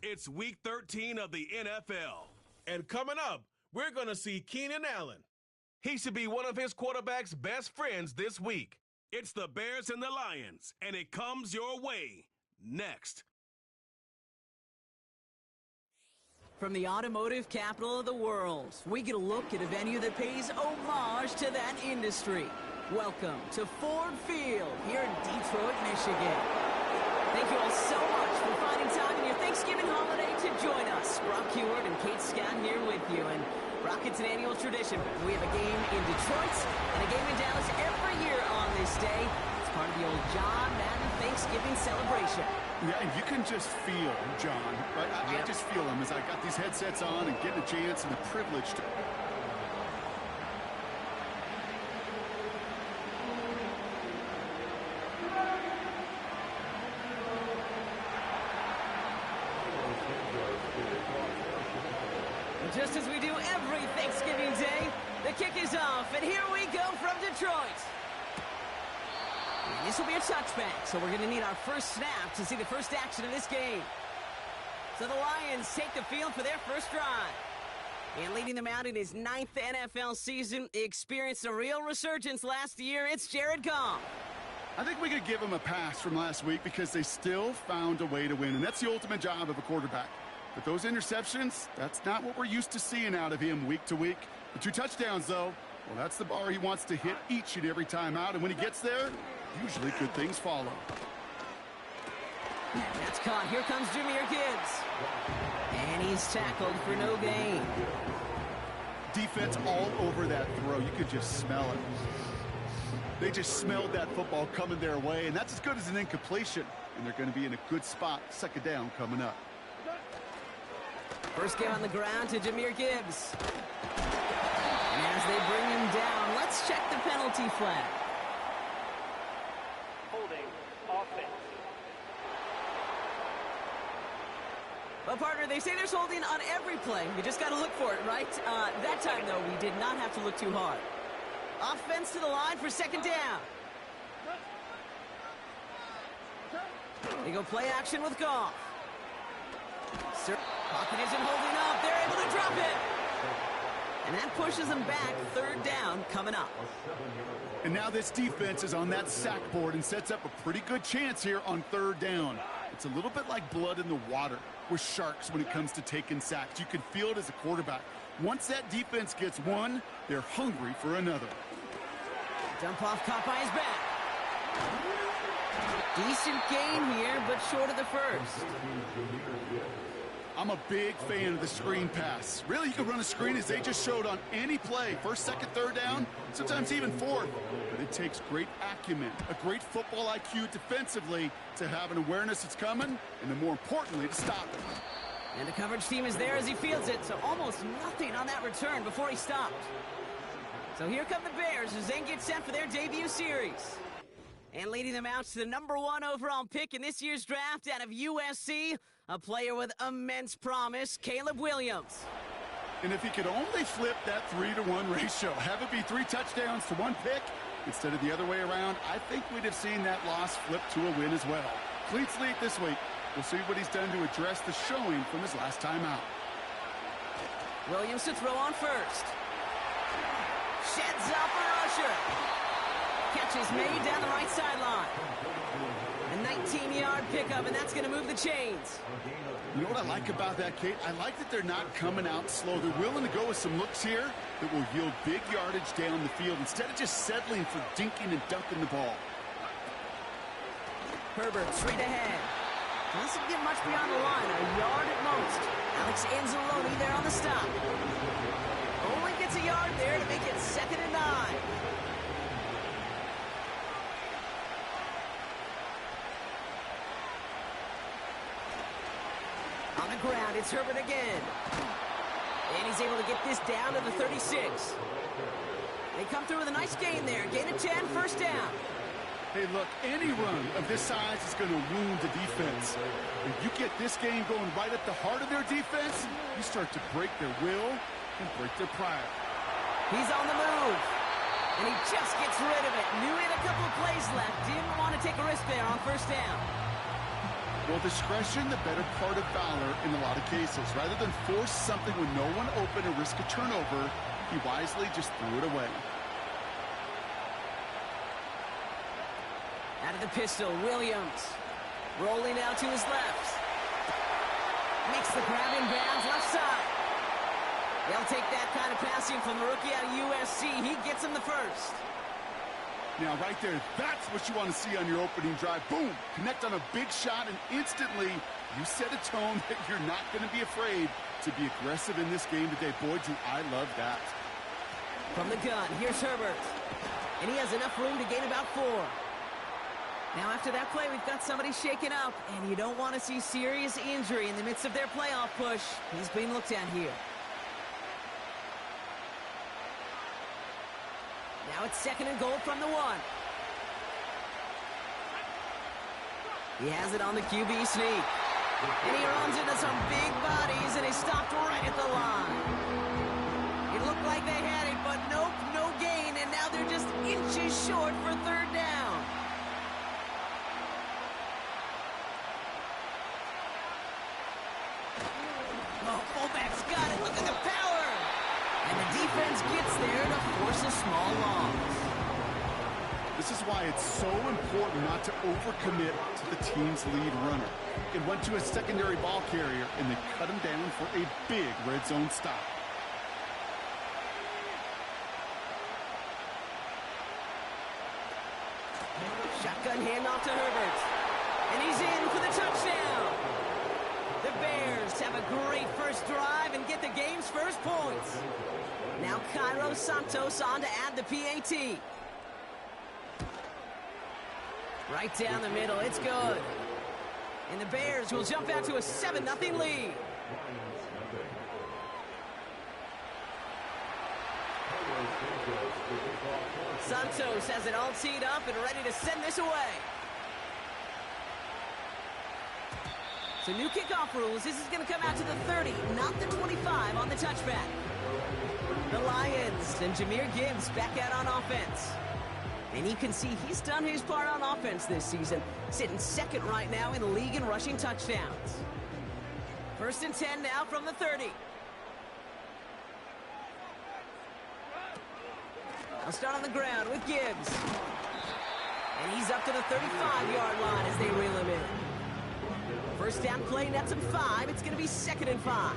It's Week 13 of the NFL. And coming up, we're going to see Keenan Allen. He should be one of his quarterback's best friends this week. It's the Bears and the Lions, and it comes your way next. From the automotive capital of the world, we get a look at a venue that pays homage to that industry. Welcome to Ford Field here in Detroit, Michigan. Thank you all so much for finding time in your Thanksgiving holiday to join us. Brock Heward and Kate Scott here with you. And Brock, it's an annual tradition. We have a game in Detroit and a game in Dallas every year on this day. It's part of the old John Madden Thanksgiving celebration. Yeah, and you can just feel John, right? I just feel him as I got these headsets on and getting a chance and the privilege to... Just as we do every Thanksgiving Day, the kick is off, and here we go from Detroit. And this will be a touchback, so we're going to need our first snap to see the first action of this game. So the Lions take the field for their first drive. And leading them out in his 9th NFL season, he experienced a real resurgence last year. It's Jared Goff. I think we could give him a pass from last week because they still found a way to win, and that's the ultimate job of a quarterback. But those interceptions, that's not what we're used to seeing out of him week to week. The 2 touchdowns, though, well, that's the bar he wants to hit each and every time out. And when he gets there, usually good things follow. That's caught. Here comes Jahmyr Gibbs. And he's tackled for no gain. Defense all over that throw. You could just smell it. They just smelled that football coming their way, and that's as good as an incompletion. And they're going to be in a good spot, second down coming up. First game on the ground to Jahmyr Gibbs. And as they bring him down, let's check the penalty flag. Holding offense. Well, partner, they say there's holding on every play. You just got to look for it, right? That time, though, we did not have to look too hard. Offense to the line for second down. They go play action with Goff. Pocket isn't holding up. They're able to drop it. And that pushes them back. Third down coming up. And now this defense is on that sack board and sets up a pretty good chance here on third down. It's a little bit like blood in the water with sharks when it comes to taking sacks. You can feel it as a quarterback. Once that defense gets one, they're hungry for another. Dump off caught by his back. Decent gain here, but short of the first. I'm a big fan of the screen pass. Really, you can run a screen as they just showed on any play. First, second, third down, sometimes even fourth. But it takes great acumen, a great football IQ defensively to have an awareness it's coming, and then more importantly, to stop it. And the coverage team is there as he fields it, so almost nothing on that return before he stopped. So here come the Bears as they get set for their debut series. And leading them out to the #1 overall pick in this year's draft out of USC, a player with immense promise, Caleb Williams. And if he could only flip that 3-to-1 ratio, have it be 3 touchdowns to 1 pick instead of the other way around, I think we'd have seen that loss flip to a win as well. Clean slate this week. We'll see what he's done to address the showing from his last time out. Williams to throw on first. Sheds off a rusher. Catch is made down the right sideline. A 19-yard pickup, and that's going to move the chains. You know what I like about that, Kate? I like that they're not coming out slow. They're willing to go with some looks here that will yield big yardage down the field instead of just settling for dinking and dunking the ball. Herbert straight ahead. Doesn't get much beyond the line, a yard at most. Alex Anzalone there on the stop. Only gets a yard there to make it 2nd and 9. On the ground, it's Herbert again. And he's able to get this down to the 36. They come through with a nice gain there. Gain of 10, first down. Hey, look, any run of this size is going to wound the defense. If you get this game going right at the heart of their defense, you start to break their will and break their pride. He's on the move. And he just gets rid of it. Knew he had a couple of plays left. Didn't want to take a risk there on first down. Well, discretion, the better part of valor in a lot of cases. Rather than force something with no one open and risk a turnover, he wisely just threw it away. Out of the pistol, Williams. Rolling out to his left. Makes the grab in bounds, left side. They'll take that kind of passing from the rookie out of USC. He gets him the first. Now, right there, that's what you want to see on your opening drive. Boom! Connect on a big shot, and instantly, you set a tone that you're not going to be afraid to be aggressive in this game today. Boy, do I love that. From the gun, here's Herbert. And he has enough room to gain about 4. Now, after that play, we've got somebody shaken up, and you don't want to see serious injury in the midst of their playoff push. He's being looked at here. Now it's 2nd and goal from the 1. He has it on the QB sneak. And he runs into some big bodies, and he stopped right at the line. It looked like they had it, but nope, no gain, and now they're just inches short for 3rd down. Oh, fullback's got it. Look at the power. And the defense gets there to force a small loss. This is why it's so important not to overcommit to the team's lead runner. It went to a secondary ball carrier, and they cut him down for a big red zone stop. Shotgun handoff to Herbert. And he's in for the touchdown. The Bears have a great first drive and get the game's first points. Now Cairo Santos on to add the PAT. Right down the middle, it's good. And the Bears will jump out to a 7-0 lead. Santos has it all teed up and ready to send this away. So new kickoff rules. This is going to come out to the 30, not the 25 on the touchback. The Lions and Jahmyr Gibbs back out on offense. And you can see he's done his part on offense this season, sitting 2nd right now in the league in rushing touchdowns. 1st and 10 now from the 30. I'll start on the ground with Gibbs. And he's up to the 35-yard line as they reel him in. First down play, nets him 5. It's going to be 2nd and 5.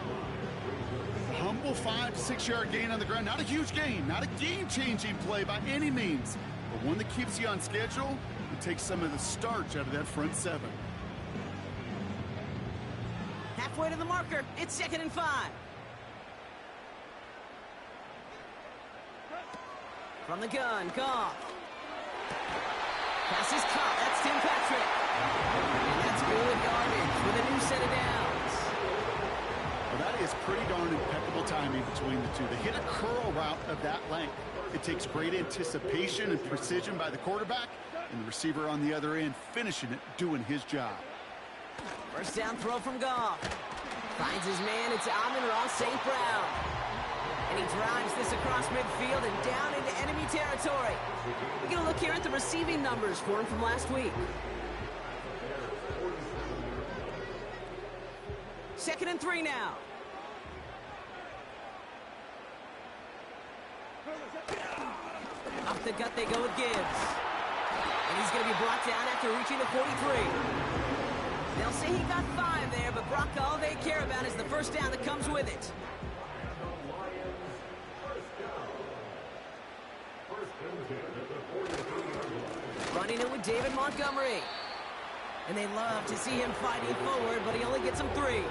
Humble 5 to 6 yard gain on the ground. Not a huge gain, not a game-changing play by any means, but one that keeps you on schedule and takes some of the starch out of that front 7. Halfway to the marker, it's 2nd and 5. From the gun, Goff. Pass is caught. That's Tim Patrick. And that's good yardage with a new set of downs. Well, that is pretty darn impeccable timing between the two. They hit a curl route of that length. It takes great anticipation and precision by the quarterback, and the receiver on the other end finishing it, doing his job. First down throw from Goff. Finds his man. It's Amon-Ra St. Brown. And he drives this across midfield and down into enemy territory. We're going to look here at the receiving numbers for him from last week. 2nd and 3 now. Off the gut they go with Gibbs. And he's going to be brought down after reaching the 43. They'll say he got 5 there, but Brock, all they care about is the first down that comes with it. Running it with David Montgomery. And they love to see him fighting forward, but he only gets him 3.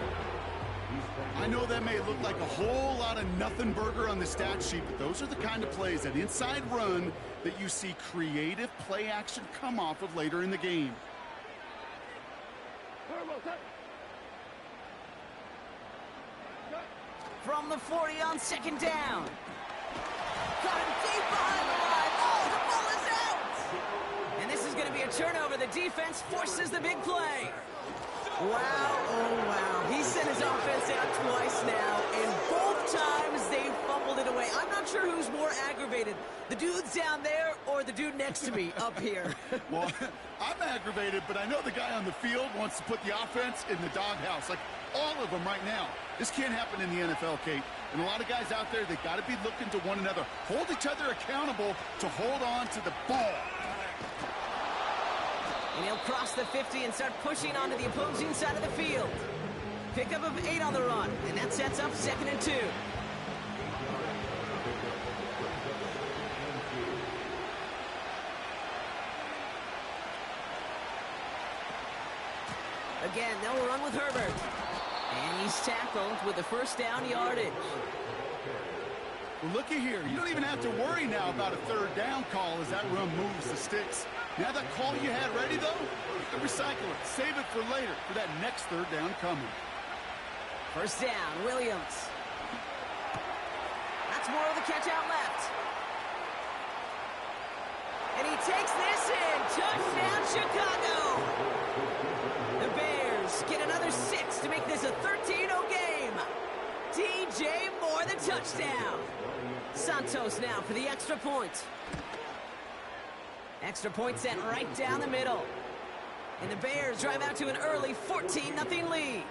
I know that may look like a whole lot of nothing burger on the stat sheet, but those are the kind of plays, that inside run, that you see creative play action come off of later in the game. From the 40 on 2nd down. Got him deep behind the line. Oh, the ball is out! And this is going to be a turnover. The defense forces the big play. Wow, oh wow. He sent his offense out twice now, and both times they fumbled it away. I'm not sure who's more aggravated, the dudes down there or the dude next to me up here. Well, I'm aggravated, but I know the guy on the field wants to put the offense in the doghouse, like all of them right now. This can't happen in the NFL, Kate. And a lot of guys out there, they got to be looking to one another. Hold each other accountable to hold on to the ball. And he'll cross the 50 and start pushing onto the opposing side of the field. Pickup of 8 on the run, and that sets up 2nd and 2. Again, they'll run with Herbert. And he's tackled with the first down yardage. Well, looky here. You don't even have to worry now about a 3rd down call as that run moves the sticks. Now that call you had ready, though, you can recycle it. Save it for later for that next 3rd down coming. First down, Williams. That's more of the catch out left. And he takes this in. Touchdown, Chicago. The Bears get another 6 to make this a 13-0 game. DJ Moore, the touchdown. Santos now for the extra point. Extra point sent right down the middle. And the Bears drive out to an early 14-0 lead.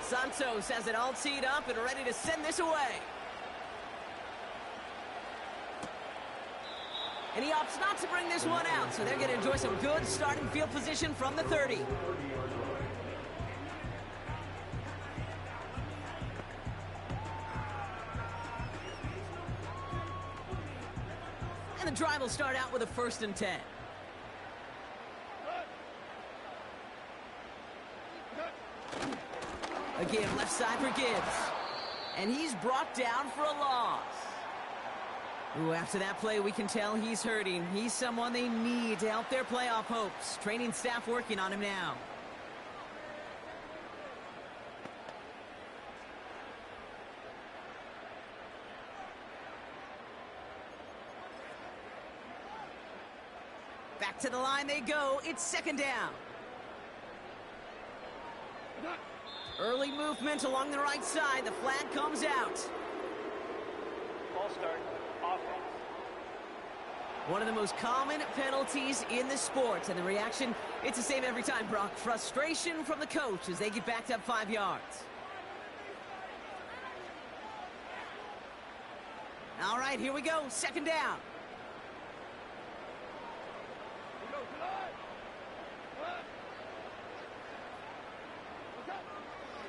Santos has it all teed up and ready to send this away. And he opts not to bring this one out, so they're going to enjoy some good starting field position from the 30. And the drive will start out with a 1st and 10. Again, left side for Gibbs. And he's brought down for a loss. Ooh, after that play, we can tell he's hurting. He's someone they need to help their playoff hopes. Training staff working on him now. Back to the line they go. It's 2nd down. Early movement along the right side. The flag comes out. Ball start. Offense. One of the most common penalties in the sport. And the reaction, it's the same every time, Brock. Frustration from the coach as they get backed up 5 yards. All right, here we go. 2nd down.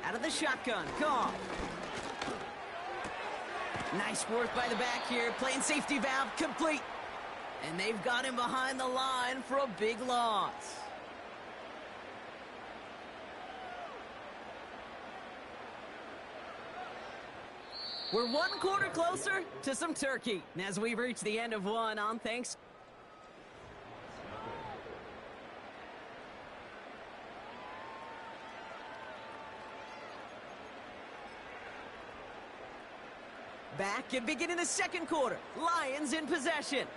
Out of the shotgun. Goff. Nice work by the back here. Playing safety valve complete. And they've got him behind the line for a big loss. We're 1 quarter closer to some turkey. And as we've reached the end of one on Thanksgiving. Back and beginning the 2nd quarter. Lions in possession.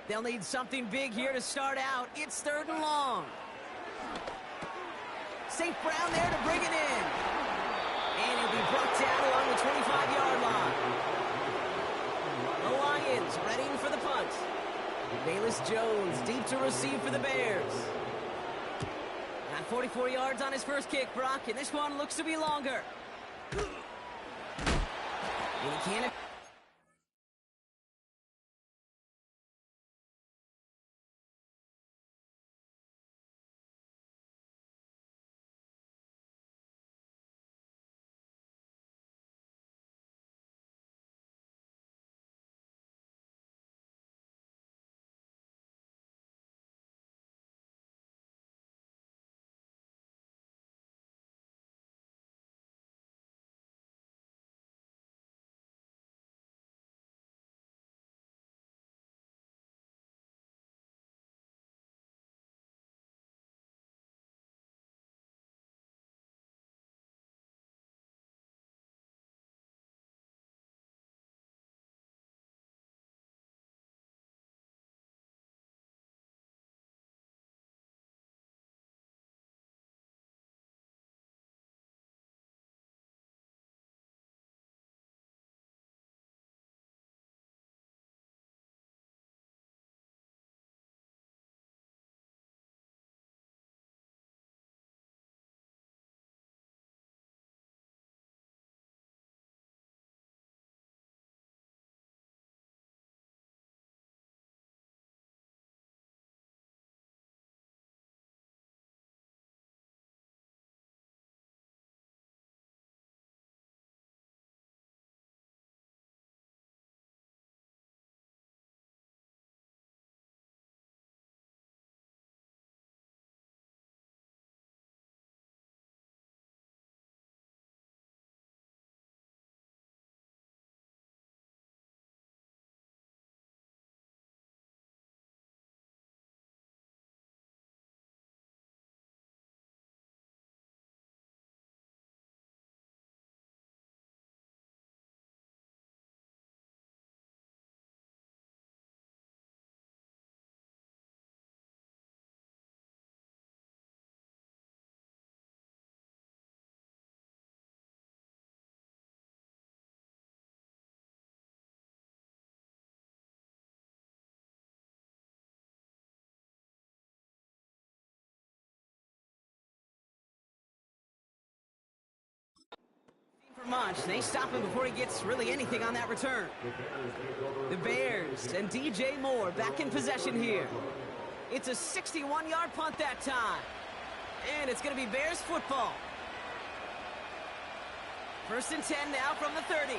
They'll need something big here to start out. It's 3rd and long. St. Brown there to bring it in. And he'll be brought down along the 25-yard line. The Lions readying for the punt. Bayless Jones deep to receive for the Bears. Got 44 yards on his first kick, Brock, and this one looks to be longer. And he can't Much. They stop him before he gets really anything on that return. The Bears and DJ Moore back in possession here. It's a 61-yard punt that time. And it's going to be Bears football. 1st and 10 now from the 30.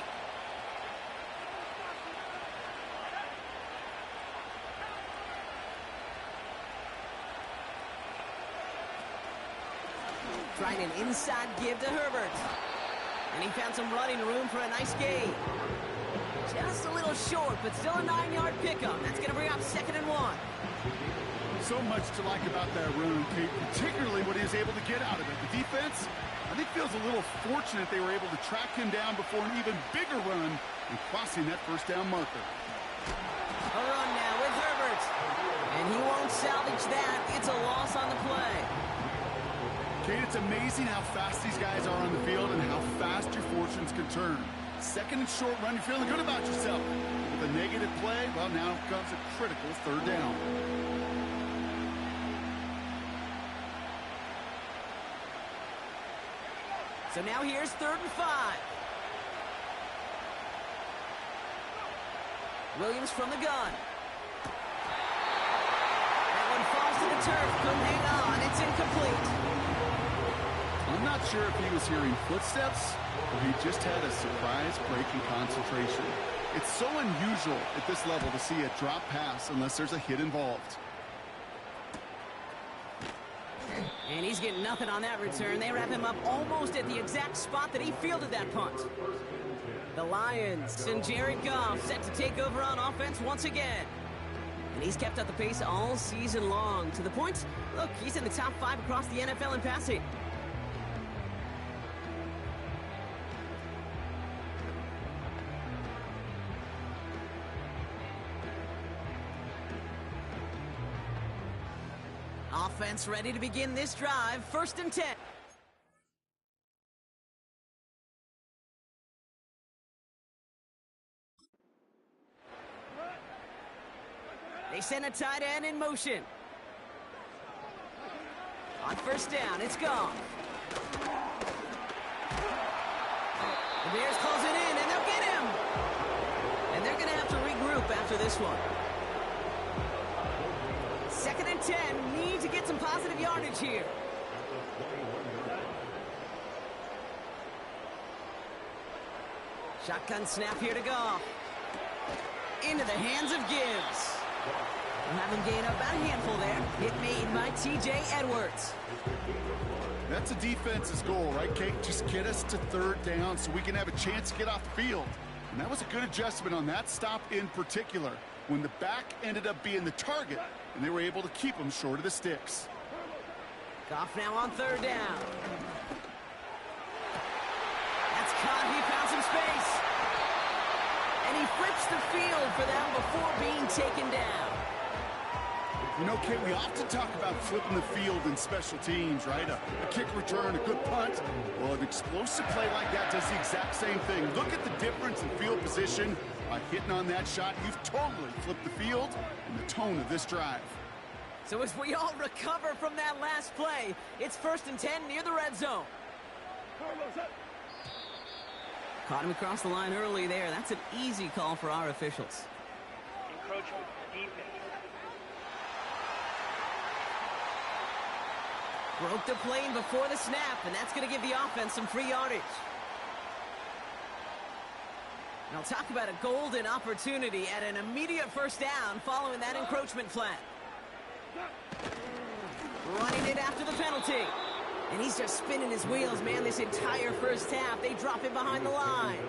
Trying an inside give to Herbert. And he found some running room for a nice gain. Just a little short, but still a 9-yard pickup. That's going to bring up 2nd and 1. So much to like about that run, Kate, particularly what he was able to get out of it. The defense, I think, feels a little fortunate they were able to track him down before an even bigger run and crossing that 1st down marker. A run now with Herbert. And he won't salvage that. It's a loss on the play. Kate, it's amazing how fast these guys are on the field and how fast your fortunes can turn. 2nd and short run, you're feeling good about yourself. With a negative play, well, now comes a critical 3rd down. So now here's 3rd and 5. Williams from the gun. That one falls to the turf. Couldn't hang on. It's incomplete. I'm not sure if he was hearing footsteps or he just had a surprise break in concentration. It's so unusual at this level to see a drop pass unless there's a hit involved. And he's getting nothing on that return. They wrap him up almost at the exact spot that he fielded that punt. The Lions and Jared Goff set to take over on offense once again. And he's kept up the pace all season long. To the point, look, he's in the top 5 across the NFL in passing. Offense ready to begin this drive. 1st and 10. They send a tight end in motion. On 1st down, it's gone. The Bears close it in, and they'll get him. And they're going to have to regroup after this one. 2nd and 10, need to get some positive yardage here. Shotgun snap here to go. Into the hands of Gibbs. We'll have him gain about a handful there. Hit made by T.J. Edwards. That's a defense's goal, right, Kate? Just get us to 3rd down so we can have a chance to get off the field. And that was a good adjustment on that stop in particular, when the back ended up being the target, and they were able to keep him short of the sticks. Goff now on 3rd down. That's caught. He found some space. And he flips the field for them before being taken down. You know, Kate, we often talk about flipping the field in special teams, right? A kick return, a good punt. Well, an explosive play like that does the exact same thing. Look at the difference in field position. By hitting on that shot, you've totally flipped the field and the tone of this drive. So as we all recover from that last play, it's 1st and 10 near the red zone. Caught him across the line early there. That's an easy call for our officials. Encroachment, defense. Broke the plane before the snap, and that's going to give the offense some free yardage. And I'll talk about a golden opportunity at an immediate 1st down following that encroachment flag. Running it after the penalty. And he's just spinning his wheels, man, this entire 1st half. They drop him behind the line.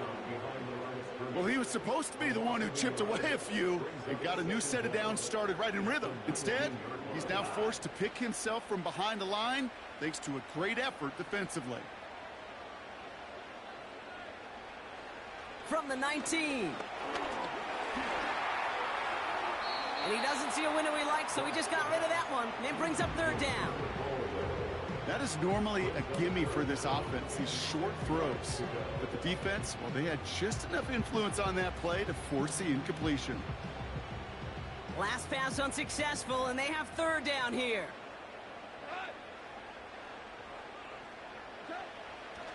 Well, he was supposed to be the one who chipped away a few and got a new set of downs started right in rhythm. Instead, he's now forced to pick himself from behind the line thanks to a great effort defensively. From the 19. And he doesn't see a window he likes, so he just got rid of that one. And it brings up 3rd down. That is normally a gimme for this offense, these short throws. But the defense, well, they had just enough influence on that play to force the incompletion. Last pass unsuccessful, and they have 3rd down here.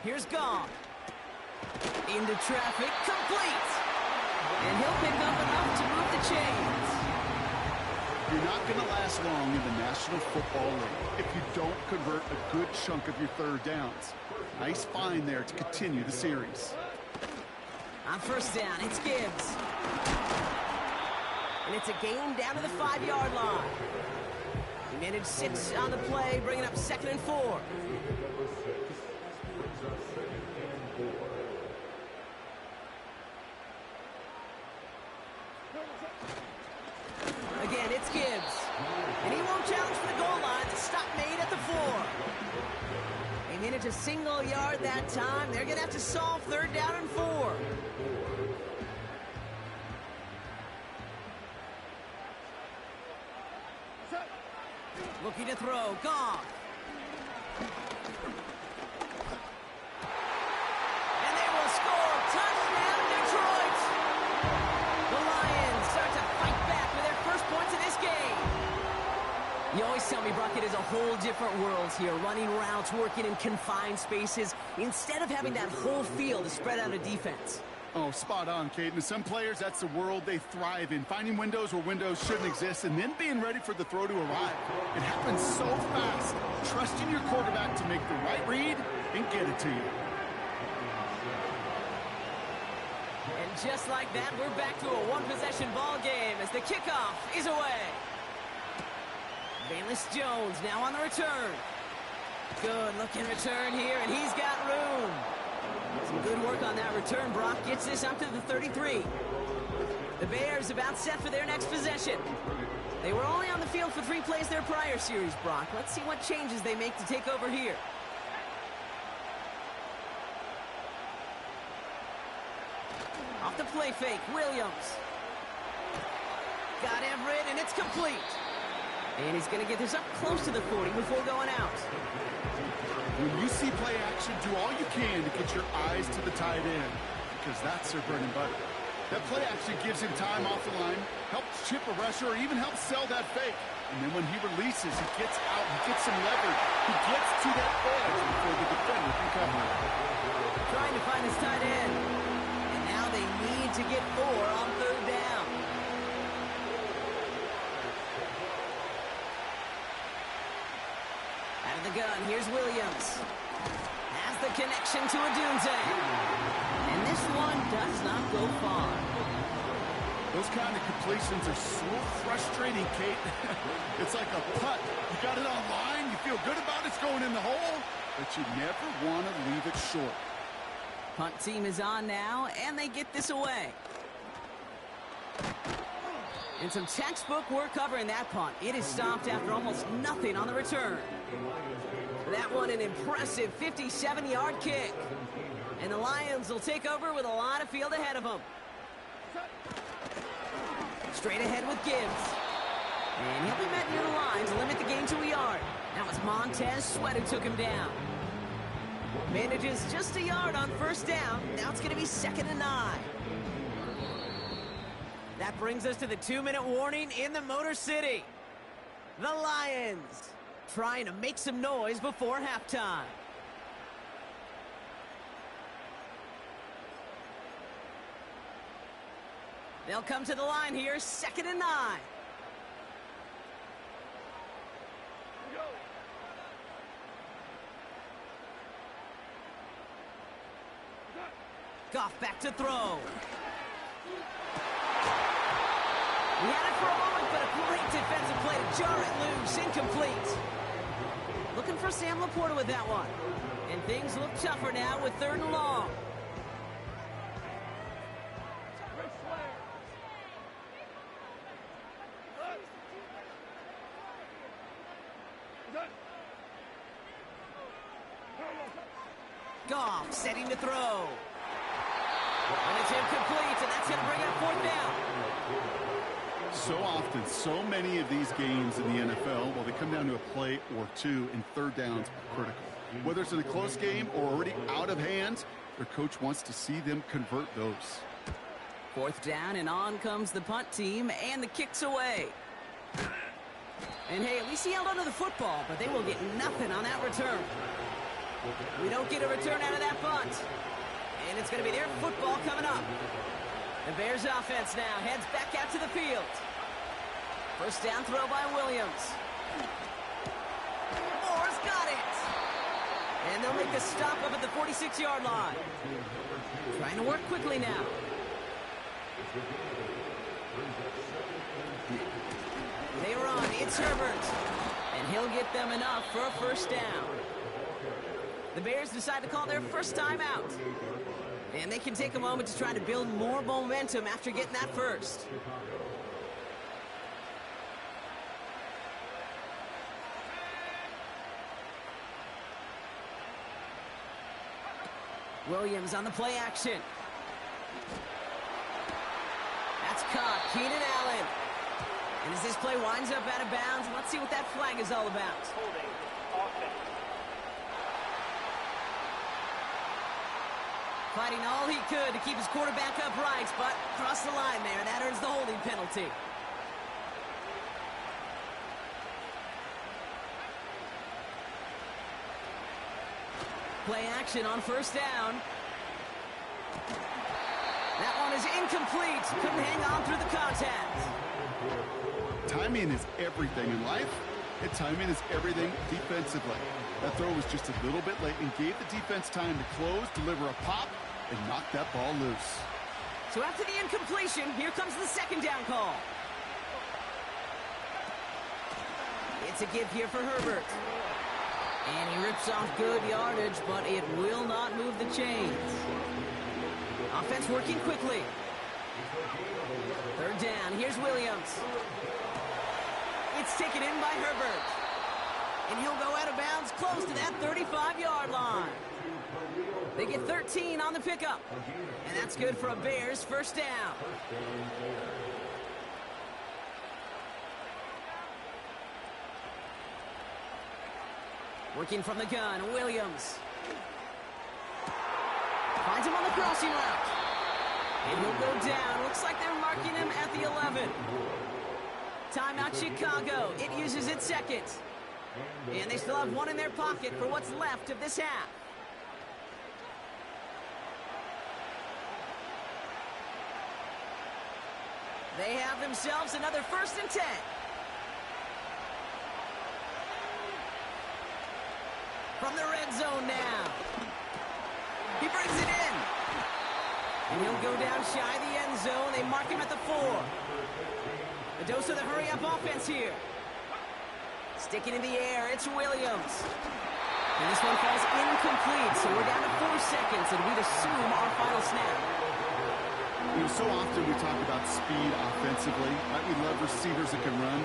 Here's Goff. Into traffic, complete. And he'll pick up enough to move the chains. You're not going to last long in the National Football League if you don't convert a good chunk of your third downs. Nice find there to continue the series. On first down, it's Gibbs. And it's a gain down to the 5-yard line. He managed 6 on the play, bringing up 2nd and 4. Again, it's Gibbs. And he won't challenge for the goal line. The stop made at the 4. They managed a single yard that time. They're going to have to solve 3rd down and 4. Looking to throw. Goff. And they will score. Touchdown, Detroit. The Lions start to fight back with their first points in this game. You always tell me, Brock, it is a whole different world here. Running routes, working in confined spaces, instead of having that whole field to spread out a defense. Oh, spot on, Kate. And some players, that's the world they thrive in. Finding windows where windows shouldn't exist and then being ready for the throw to arrive. It happens so fast. Trusting your quarterback to make the right read and get it to you. And just like that, we're back to a one-possession ball game as the kickoff is away. Bayless Jones now on the return. Good-looking return here, and he's got room. Some good work on that return. Brock gets this up to the 33. The Bears about set for their next possession. They were only on the field for 3 plays their prior series, Brock. Let's see what changes they make to take over here. Off the play fake, Williams. Got Everett, and it's complete. And he's going to get this up close to the 40 before going out. When you see play action, do all you can to get your eyes to the tight end, because that's their bread and butter. That play action gives him time off the line, helps chip a rusher, or even helps sell that fake. And then when he releases, he gets out, he gets some leverage. He gets to that edge before the defender can cover it. Trying to find his tight end. And now they need to get 4 on 3rd down. Out of the gun, here's Williams. Has the connection to Odunze. And this one does not go far. Those kind of completions are so frustrating, Kate. It's like a putt. You got it on line, you feel good about it's going in the hole, but you never want to leave it short. Punt team is on now, and they get this away. And some textbook work covering that punt. It is stopped after almost nothing on the return. That one an impressive 57-yard kick. And the Lions will take over with a lot of field ahead of them. Straight ahead with Gibbs. And he'll be met near the line to limit the gain to a yard. Now it's Montez Sweat who took him down. Manages just a yard on first down. Now it's going to be 2nd and 9. That brings us to the 2-minute warning in the Motor City. The Lions trying to make some noise before halftime. They'll come to the line here, 2nd and 9. Goff back to throw. He had it for a moment, but a great defensive play to jar it loose. Incomplete. Looking for Sam Laporta with that one. And things look tougher now with 3rd and long. Goff setting to throw. And it's incomplete, and that's going to bring up 4th down. So often, so many of these games in the NFL, well, they come down to a play or 2, and 3rd downs are critical. Whether it's in a close game or already out of hand, their coach wants to see them convert those. 4th down, and on comes the punt team, and the kick's away. And hey, at least he held onto the football, but they will get nothing on that return. We don't get a return out of that punt. And it's going to be their football coming up. The Bears offense now heads back out to the field. First down throw by Williams. Moore's got it. And they'll make the stop up at the 46-yard line. Trying to work quickly now. They run. It's Herbert. And he'll get them enough for a first down. The Bears decide to call their first time out. And they can take a moment to try to build more momentum after getting that first. Williams on the play action. That's caught. Keenan Allen. And as this play winds up out of bounds, let's see what that flag is all about. Holding offense. Fighting all he could to keep his quarterback upright, but crossed the line there. That earns the holding penalty. Play action on first down. That one is incomplete. Couldn't hang on through the contact. Timing is everything in life, and timing is everything defensively. That throw was just a little bit late and gave the defense time to close, deliver a pop, and knock that ball loose. So after the incompletion, here comes the second down call. It's a give here for Herbert. And he rips off good yardage, but it will not move the chains. Offense working quickly. Third down, here's Williams. It's taken in by Herbert. And he'll go out of bounds close to that 35-yard line. They get 13 on the pickup. And that's good for a Bears first down. Working from the gun, Williams. Finds him on the crossing route. And he'll go down. Looks like they're marking him at the 11. Timeout Chicago. It uses its second. And they still have one in their pocket for what's left of this half. They have themselves another 1st and 10. From the red zone now. He brings it in. And he'll go down shy of the end zone. They mark him at the 4. A dose of the hurry-up offense here. Sticking in the air, it's Williams. And this one falls incomplete, so we're down to 4 seconds, and we'd assume our final snap. You know, so often we talk about speed offensively, right? We love receivers that can run.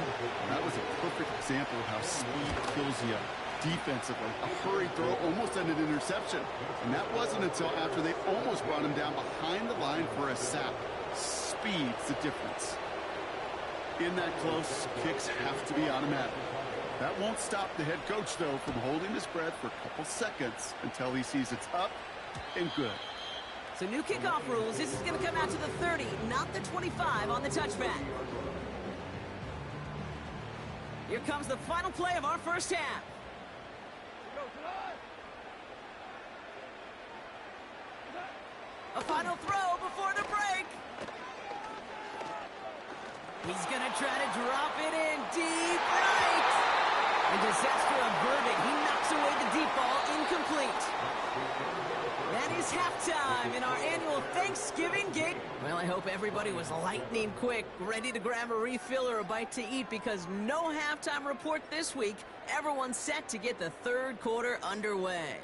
That was a perfect example of how speed kills you defensively. A hurried throw almost ended an interception. And that wasn't until after they almost brought him down behind the line for a sack. Speed's the difference. In that close, kicks have to be automatic. That won't stop the head coach, though, from holding his breath for a couple seconds until he sees it's up and good. So new kickoff rules. This is going to come out to the 30, not the 25 on the touchback. Here comes the final play of our first half. A final throw before the break. He's going to try to drop it in deep right. A disaster averted. He knocks away the deep ball, incomplete. That is halftime in our annual Thanksgiving game. Well, I hope everybody was lightning quick, ready to grab a refill or a bite to eat, because no halftime report this week. Everyone's set to get the third quarter underway.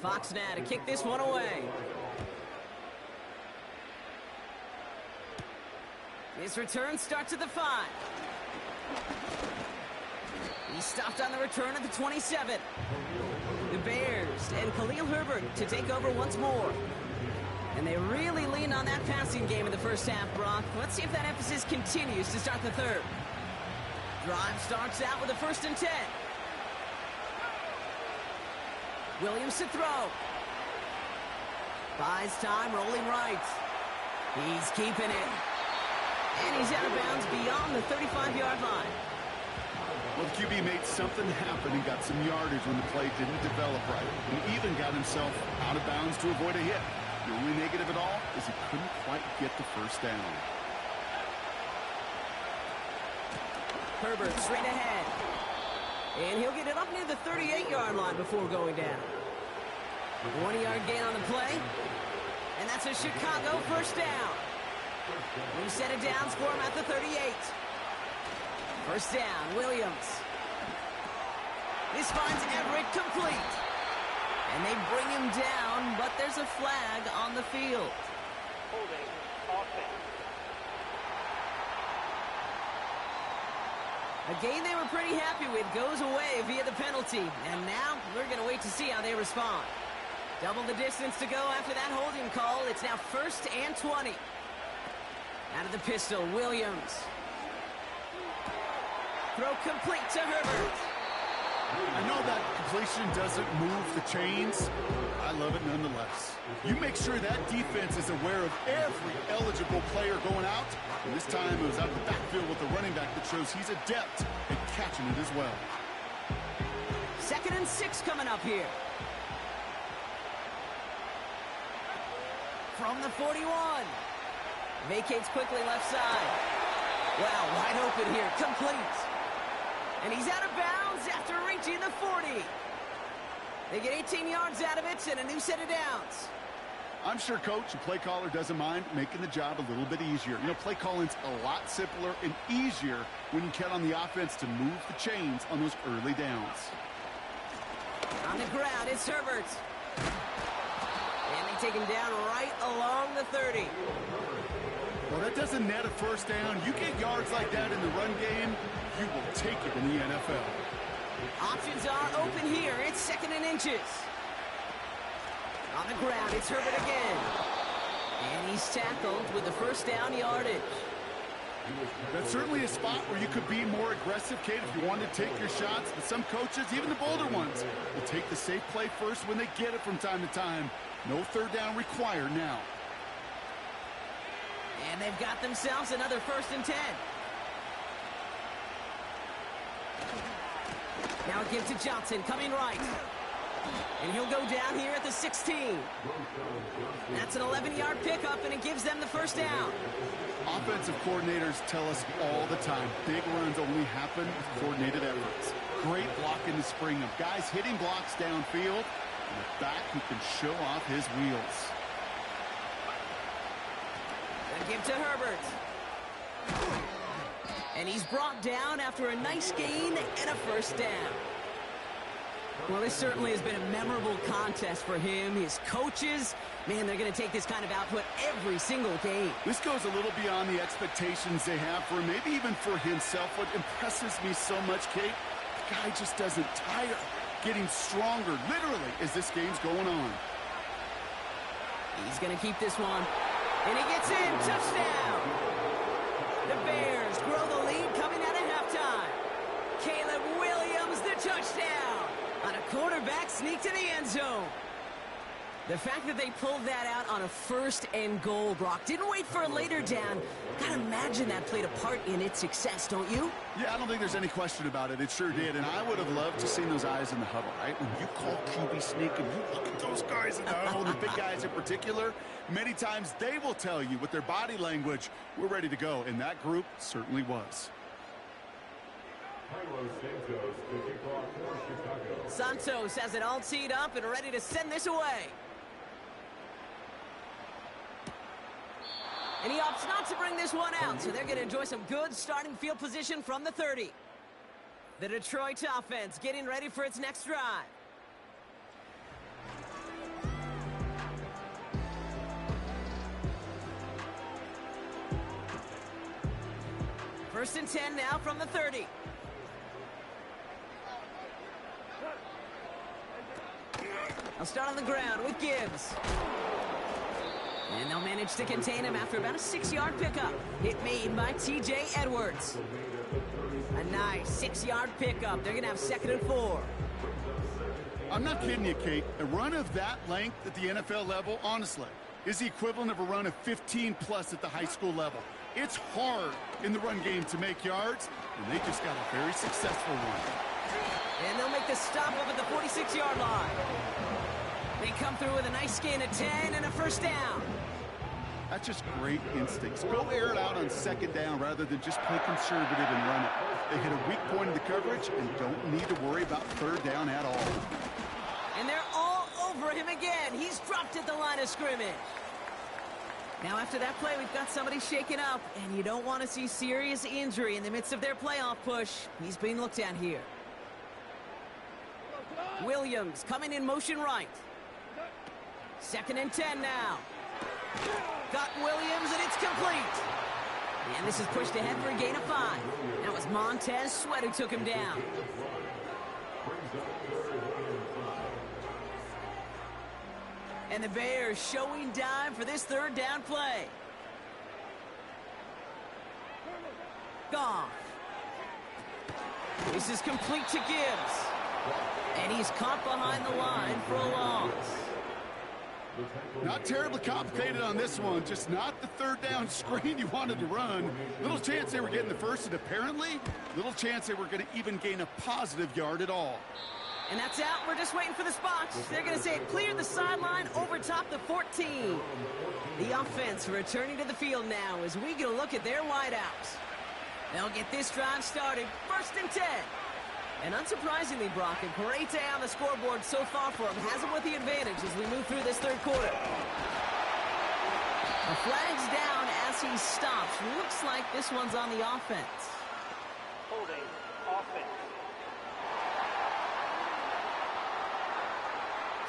Fox now to kick this one away. His return starts at the 5. He stopped on the return at the 27. The Bears and Khalil Herbert to take over once more. And they really leaned on that passing game in the first half, Brock. Let's see if that emphasis continues to start the third. Drive starts out with a 1st and 10. Williams to throw. Buys time, rolling right. He's keeping it. And he's out of bounds beyond the 35-yard line. Well, the QB made something happen and got some yardage when the play didn't develop right. He even got himself out of bounds to avoid a hit. The only negative at all is he couldn't quite get the first down. Herbert straight ahead. And he'll get it up near the 38-yard line before going down. 1-yard gain on the play. And that's a Chicago first down. New set of downs for him at the 38. First down, Williams. This finds Everett complete. And they bring him down, but there's a flag on the field. Holding offense. A game they were pretty happy with goes away via the penalty. And now we're going to wait to see how they respond. Double the distance to go after that holding call. It's now 1st and 20. Out of the pistol, Williams. Throw complete to Herbert. I know that completion doesn't move the chains. I love it nonetheless. You make sure that defense is aware of every eligible player going out. And this time it was out of the backfield with the running back that shows he's adept at catching it as well. 2nd and 6 coming up here. From the 41. Vacates quickly left side. Wow, wide open here. Complete. And he's out of bounds after reaching the 40. They get 18 yards out of it and a new set of downs. I'm sure coach and play caller doesn't mind making the job a little bit easier. You know, play calling's a lot simpler and easier when you count on the offense to move the chains on those early downs. On the ground, it's Herbert. And they take him down right along the 30. Well, that doesn't net a first down. You get yards like that in the run game, you will take it in the NFL. Options are open here. It's 2nd and inches. On the ground, it's Herbert again. And he's tackled with the first down yardage. That's certainly a spot where you could be more aggressive, Kate, if you wanted to take your shots. But some coaches, even the bolder ones, will take the safe play first when they get it from time to time. No third down required now. And they've got themselves another 1st and 10. Now give to Johnson, coming right. And he'll go down here at the 16. That's an 11-yard pickup, and it gives them the first down. Offensive coordinators tell us all the time, big runs only happen with coordinated efforts. Great blocking to spring them. Guys hitting blocks downfield, and a back who can show off his wheels. They give to Herbert. And he's brought down after a nice gain and a first down. Well, this certainly has been a memorable contest for him. His coaches, man, they're going to take this kind of output every single game. This goes a little beyond the expectations they have for him, maybe even for himself. What impresses me so much, Kate, the guy just doesn't tire. Getting stronger, literally, as this game's going on. He's going to keep this one. And he gets in. Touchdown. The Bears grow the lead coming out of halftime. Caleb Williams, the touchdown. On a quarterback sneak to the end zone. The fact that they pulled that out on a 1st and goal, Brock, didn't wait for a later down. Gotta imagine that played a part in its success, don't you? Yeah, I don't think there's any question about it. It sure did. And I would have loved to see those eyes in the huddle, right? When you call QB sneak and you look at those guys in the huddle, the big guys in particular, many times they will tell you with their body language, we're ready to go. And that group certainly was. Santos has it all teed up and ready to send this away. And he opts not to bring this one out, so they're going to enjoy some good starting field position from the 30. The Detroit offense getting ready for its next drive. First and 10 now from the 30. They'll start on the ground with Gibbs. And they'll manage to contain him after about a 6-yard pickup. Hit made by T.J. Edwards. A nice 6-yard pickup. They're going to have 2nd and 4. I'm not kidding you, Kate. A run of that length at the NFL level, honestly, is the equivalent of a run of 15-plus at the high school level. It's hard in the run game to make yards, and they just got a very successful one. And they'll make the stop up at the 46-yard line. They come through with a nice gain of 10 and a first down. That's just great instincts. Go air it out on 2nd down rather than just play conservative and run it. They hit a weak point in the coverage and don't need to worry about 3rd down at all. And they're all over him again. He's dropped at the line of scrimmage. Now after that play, we've got somebody shaken up, and you don't want to see serious injury in the midst of their playoff push. He's being looked at here. Williams coming in motion right. 2nd and 10 now. Got Williams, and it's complete. And this is pushed ahead for a gain of 5. That was Montez Sweat who took him down. And the Bears showing dime for this 3rd down play. Goff. This is complete to Gibbs. And he's caught behind the line for a loss. Not terribly complicated on this one, just not the 3rd down screen you wanted to run. Little chance they were getting the first, and apparently little chance they were going to even gain a positive yard at all. And that's out. We're just waiting for the spots. They're going to say it cleared the sideline over top the 14. The offense returning to the field now as we get a look at their wideouts. They'll get this drive started. 1st and 10. And unsurprisingly, Brock, a great day on the scoreboard so far for him. Has him with the advantage as we move through this 3rd quarter. The flag's down as he stops. Looks like this one's on the offense. Holding offense.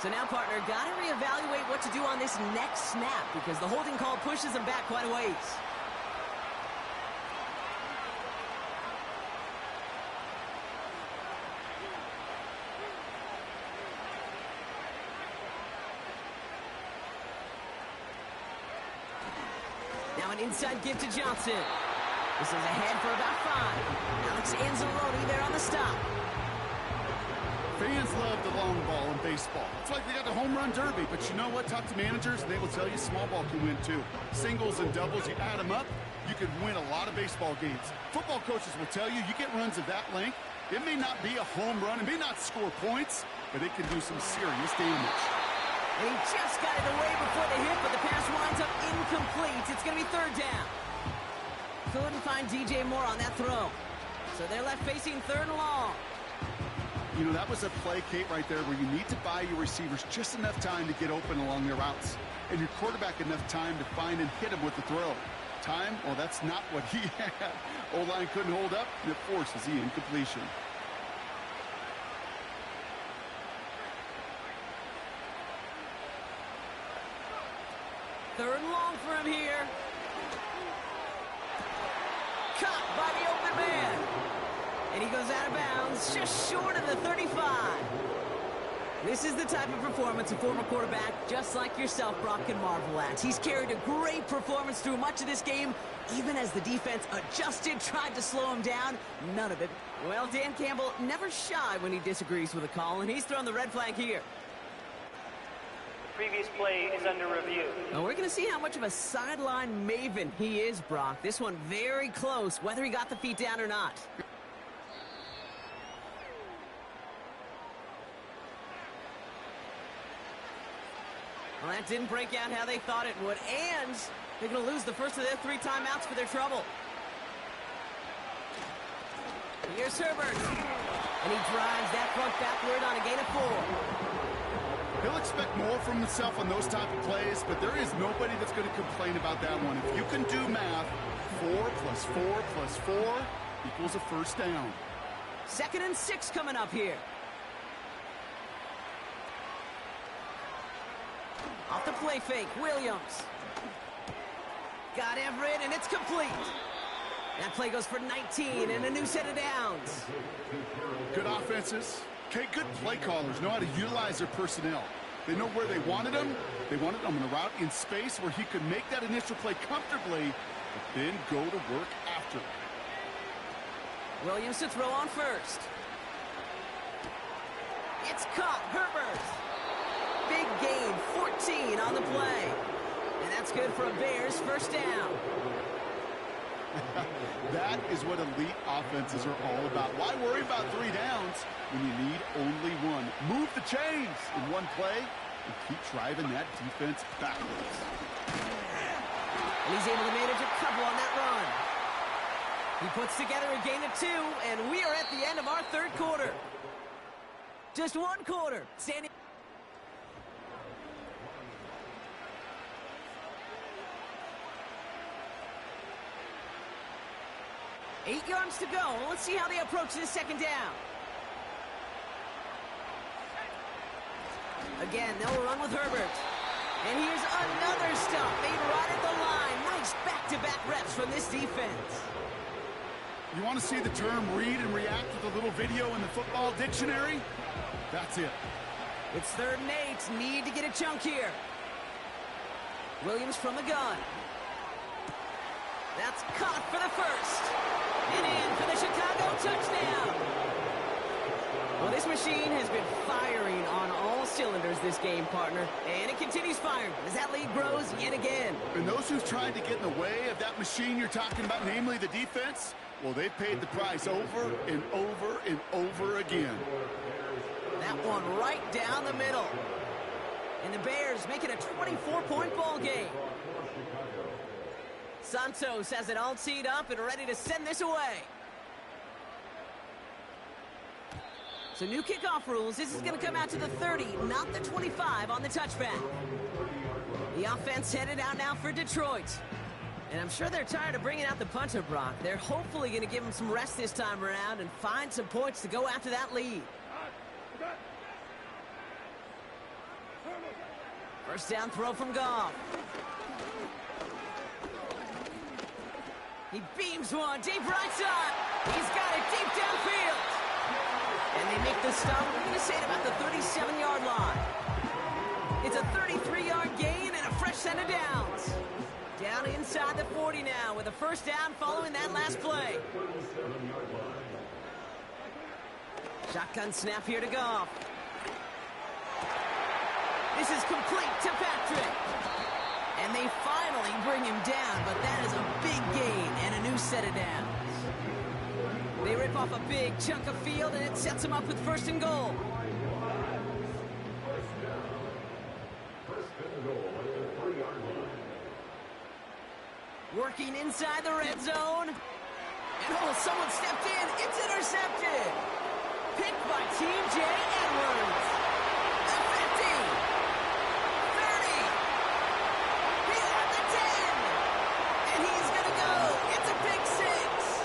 So now, partner, got to reevaluate what to do on this next snap because the holding call pushes him back quite a ways. Now an inside give to Johnson. This is ahead for about 5. Alex Anzalone there on the stop. Fans love the long ball in baseball. It's like they got the home run derby, but you know what? Talk to managers, and they will tell you small ball can win too. Singles and doubles, you add them up, you can win a lot of baseball games. Football coaches will tell you, you get runs of that length, it may not be a home run, it may not score points, but it can do some serious damage. And he just got it away before the hit, but the pass winds up incomplete. It's going to be 3rd down. Couldn't find DJ Moore on that throw. So they're left facing 3rd and long. You know, that was a play, Kate, right there where you need to buy your receivers just enough time to get open along their routes. And your quarterback enough time to find and hit him with the throw. Time? Well, that's not what he had. O-line couldn't hold up, and it forces the incompletion. Third and long for him here. Caught by the open man. And he goes out of bounds just short of the 35. This is the type of performance a former quarterback just like yourself, Brock, can marvel at. He's carried a great performance through much of this game, even as the defense adjusted, tried to slow him down. None of it. Well, Dan Campbell never shy when he disagrees with a call, and he's thrown the red flag here. Previous play is under review. Well, we're going to see how much of a sideline maven he is, Brock. This one very close, whether he got the feet down or not. Well, that didn't break out how they thought it would, and they're going to lose the first of their 3 timeouts for their trouble. Here's Herbert, and he drives that front backward on a gain of 4. He'll expect more from himself on those type of plays, but there is nobody that's going to complain about that one. If you can do math, 4 plus 4 plus 4 equals a first down. 2nd and 6 coming up here. Off the play fake, Williams. Got Everett, and it's complete. That play goes for 19 and a new set of downs. Good offenses. Okay, good play callers know how to utilize their personnel. They know where they wanted him. They wanted him on a route in space where he could make that initial play comfortably, but then go to work after. Williams to throw on first. It's caught. Herbert. Big gain, 14 on the play. And that's good for a Bears first down. That is what elite offenses are all about. Why worry about 3 downs when you need only one? Move the chains in one play and keep driving that defense backwards. And he's able to manage a couple on that run. He puts together a gain of 2, and we are at the end of our third quarter. Just one quarter. Standing. Eight yards to go. Let's see how they approach this second down. Again, they'll run with Herbert. And here's another stop made right at the line. Nice back-to-back reps from this defense. You want to see the term read and react with a little video in the football dictionary? That's it. It's 3rd and 8. Need to get a chunk here. Williams from the gun. That's caught for the first. And in for the Chicago touchdown. Well, this machine has been firing on all cylinders this game, partner. And it continues firing as that lead grows yet again. And those who've tried to get in the way of that machine you're talking about, namely the defense, well, they've paid the price over and over and over again. That one right down the middle. And the Bears make it a 24-point ball game. Santos has it all teed up and ready to send this away. So new kickoff rules. This is going to come out to the 30, not the 25 on the touchback. The offense headed out now for Detroit. And I'm sure they're tired of bringing out the punter, Brock. They're hopefully going to give him some rest this time around and find some points to go after that lead. First down throw from Goff. He beams one deep right side. He's got it deep downfield. And they make the stop. We're going to say it about the 37-yard line. It's a 33-yard gain and a fresh set of downs. Down inside the 40 now with a first down following that last play. Shotgun snap here to Goff. This is complete to Patrick. And they finally bring him down, but that is a big gain and a new set of downs. They rip off a big chunk of field, and it sets them up with first and goal. Working inside the red zone. And oh, someone stepped in. It's intercepted. Picked by Team J. Edwards. The 50. 30. He's at the 10. And he's going to go. It's a pick 6.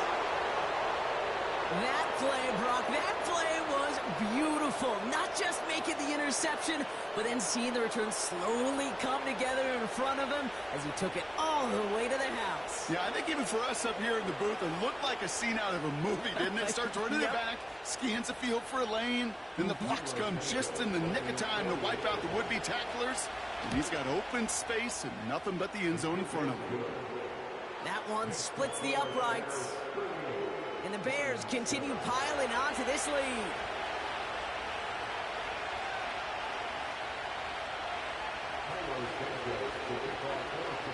That play, Brock, that play was beautiful. Not just making the interception, but then seeing the return slowly come together in front of him as he took it all the way to the house. Yeah, I think even for us up here in the booth, it looked like a scene out of a movie, didn't it? Starts running it back, scans the field for a lane, then the blocks come just in the nick of time to wipe out the would-be tacklers. And he's got open space and nothing but the end zone in front of him. That one splits the uprights. And the Bears continue piling on to this lead.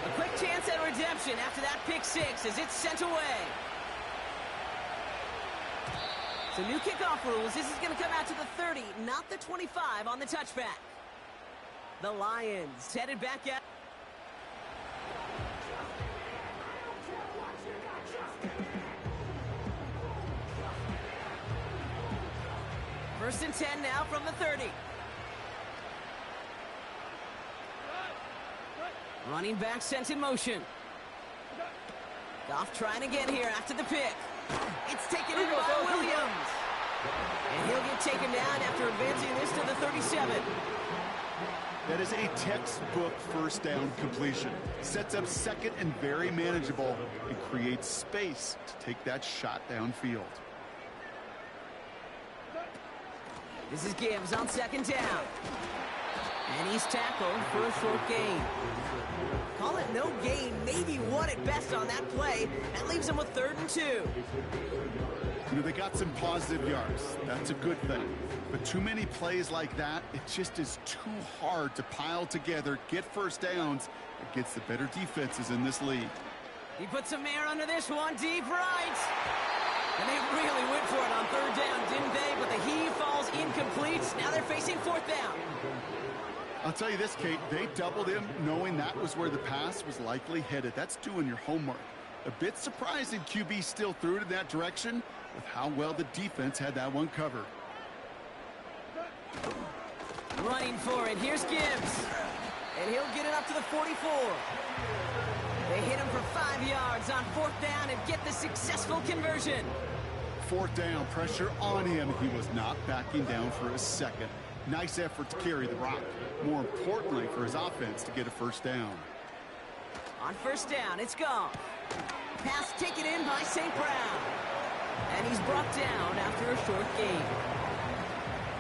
A quick chance at redemption after that pick 6 as it's sent away. So new kickoff rules. This is going to come out to the 30, not the 25 on the touchback. The Lions headed back out. First and 10 now from the 30. Running back sent in motion. Goff trying again here after the pick. It's taken in by Williams. And he'll get taken down after advancing this to the 37. That is a textbook first down completion. Sets up second and very manageable and creates space to take that shot downfield. This is Gibbs on second down. And he's tackled for a short gain. Call it no gain, maybe one at best on that play. That leaves him with 3rd and 2. You know, they got some positive yards. That's a good thing. But too many plays like that, it just is too hard to pile together, get first downs against the better defenses in this league. He puts some air under this one, deep right. And they really went for it on 3rd down, didn't they? But the heave falls incomplete. Now they're facing 4th down. I'll tell you this, Kate, they doubled him knowing that was where the pass was likely headed. That's doing your homework. A bit surprising QB still threw it in that direction with how well the defense had that one covered. Running for it, here's Gibbs. And he'll get it up to the 44. They hit him for 5 yards on 4th down and get the successful conversion. 4th down, pressure on him. He was not backing down for a second. Nice effort to carry the rock. More importantly for his offense to get a first down. On 1st down, it's gone. Pass taken in by St. Brown. And he's brought down after a short gain.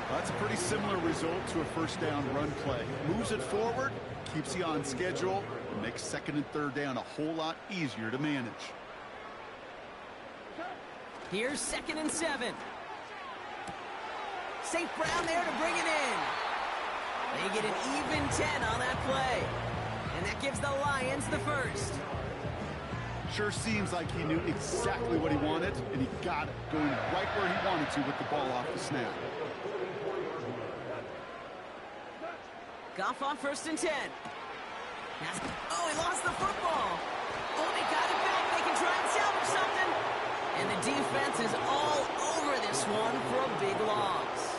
That's a pretty similar result to a first down run play. Moves it forward, keeps you on schedule, and makes 2nd and 3rd down a whole lot easier to manage. Here's 2nd and 7. St. Brown there to bring it in. They get an even 10 on that play. And that gives the Lions the first. Sure seems like he knew exactly what he wanted, and he got it, going right where he wanted to with the ball off the snap. Goff on 1st and 10. Oh, he lost the football. Oh, they got it back. They can try and salvage something. And the defense is all over this one for a big loss.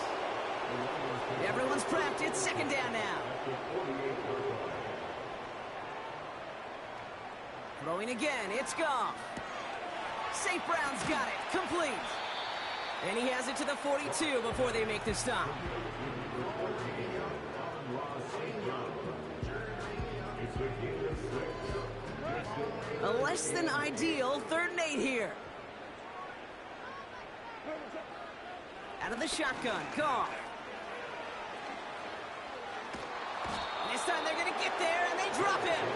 Everyone's prepped. It's 2nd down now. Throwing again. It's Goff. St. Brown's got it. Complete. And he has it to the 42 before they make the stop. A less than ideal 3rd and 8 here. Out of the shotgun, Goff. This time they're going to get there, and they drop him.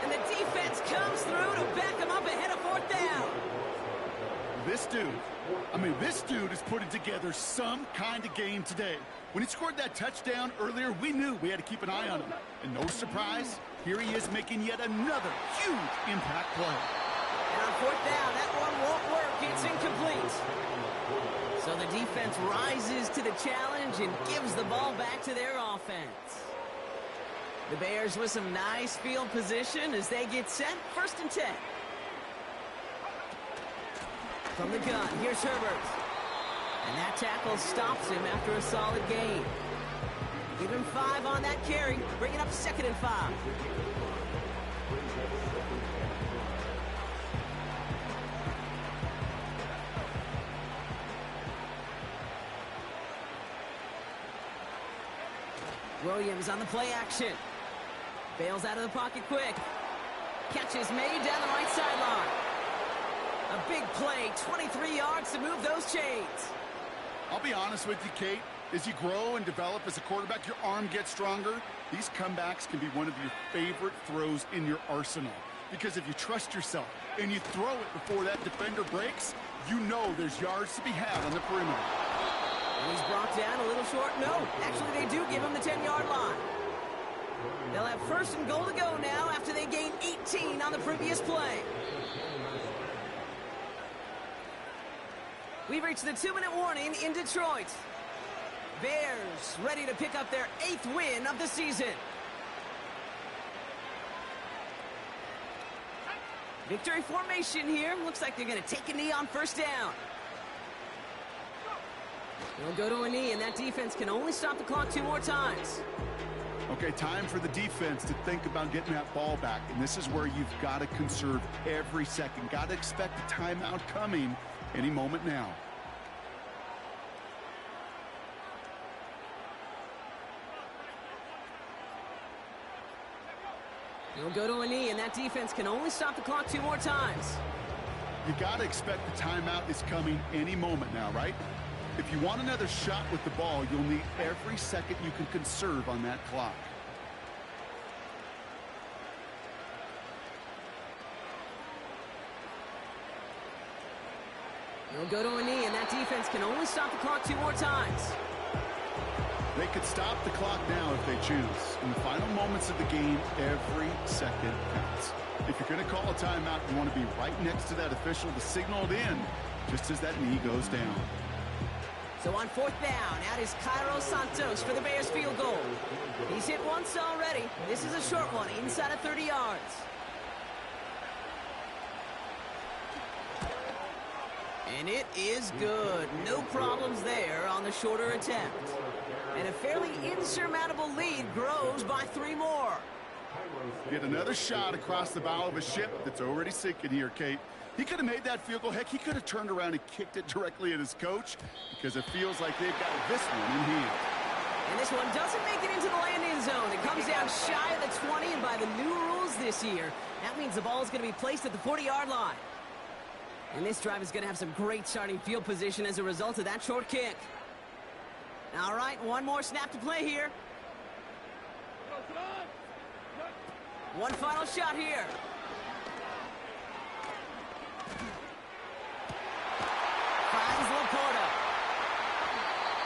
And the defense comes through to back him up ahead of 4th down. This dude is putting together some kind of game today. When he scored that touchdown earlier, we knew we had to keep an eye on him. And no surprise, here he is making yet another huge impact play. And on 4th down, that one won't work. It's incomplete. So the defense rises to the challenge and gives the ball back to their offense. The Bears with some nice field position as they get set. 1st and 10. From the gun, here's Herbert. And that tackle stops him after a solid gain. Give him 5 on that carry. Bring it up 2nd and 5. Williams on the play action. Bails out of the pocket quick. Catch is made down the right sideline. A big play, 23 yards to move those chains. I'll be honest with you, Kate. As you grow and develop as a quarterback, your arm gets stronger. These comebacks can be one of your favorite throws in your arsenal. Because if you trust yourself and you throw it before that defender breaks, you know there's yards to be had on the perimeter. And he's brought down a little short. No, actually they do give him the 10-yard line. They'll have 1st and goal to go now after they gained 18 on the previous play. We've reached the 2-minute warning in Detroit. Bears ready to pick up their 8th win of the season. Victory formation here. Looks like they're going to take a knee on 1st down. They'll go to a knee, and that defense can only stop the clock 2 more times. Okay, time for the defense to think about getting that ball back. And this is where you've got to conserve every second. Got to expect a timeout coming any moment now. He'll go to a knee, and that defense can only stop the clock 2 more times. You got to expect the timeout is coming any moment now, right? If you want another shot with the ball, you'll need every second you can conserve on that clock. He'll go to a knee, and that defense can only stop the clock 2 more times. They could stop the clock now if they choose. In the final moments of the game, every second counts. If you're going to call a timeout, you want to be right next to that official to signal it in, just as that knee goes down. So on 4th down, out is Cairo Santos for the Bears field goal. He's hit once already. This is a short one, inside of 30 yards. And it is good. No problems there on the shorter attempt. And a fairly insurmountable lead grows by 3 more. Get another shot across the bow of a ship that's already sinking here, Kate. He could have made that field goal. Heck, he could have turned around and kicked it directly at his coach because it feels like they've got this one in hand. And this one doesn't make it into the landing zone. It comes down shy of the 20, and by the new rules this year, that means the ball is going to be placed at the 40-yard line. And this drive is going to have some great starting field position as a result of that short kick. All right, one more snap to play here. One final shot here. Finds Laporta.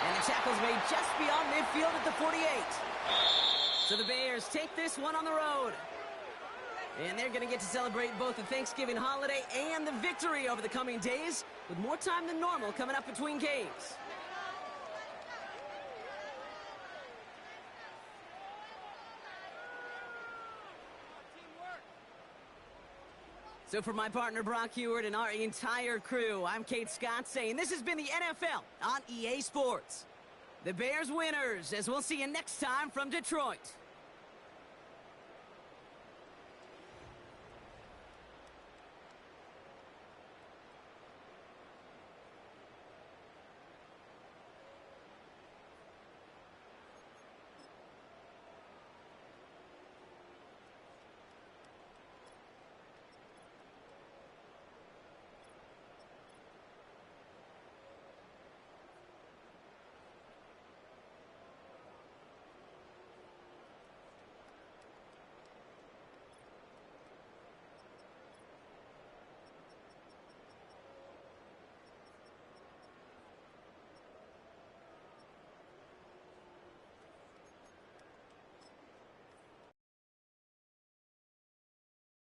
And the tackle's made just beyond midfield at the 48. So the Bears take this one on the road. And they're going to get to celebrate both the Thanksgiving holiday and the victory over the coming days, with more time than normal coming up between games. So for my partner Brock Heward and our entire crew, I'm Kate Scott saying this has been the NFL on EA Sports. The Bears winners, as we'll see you next time from Detroit.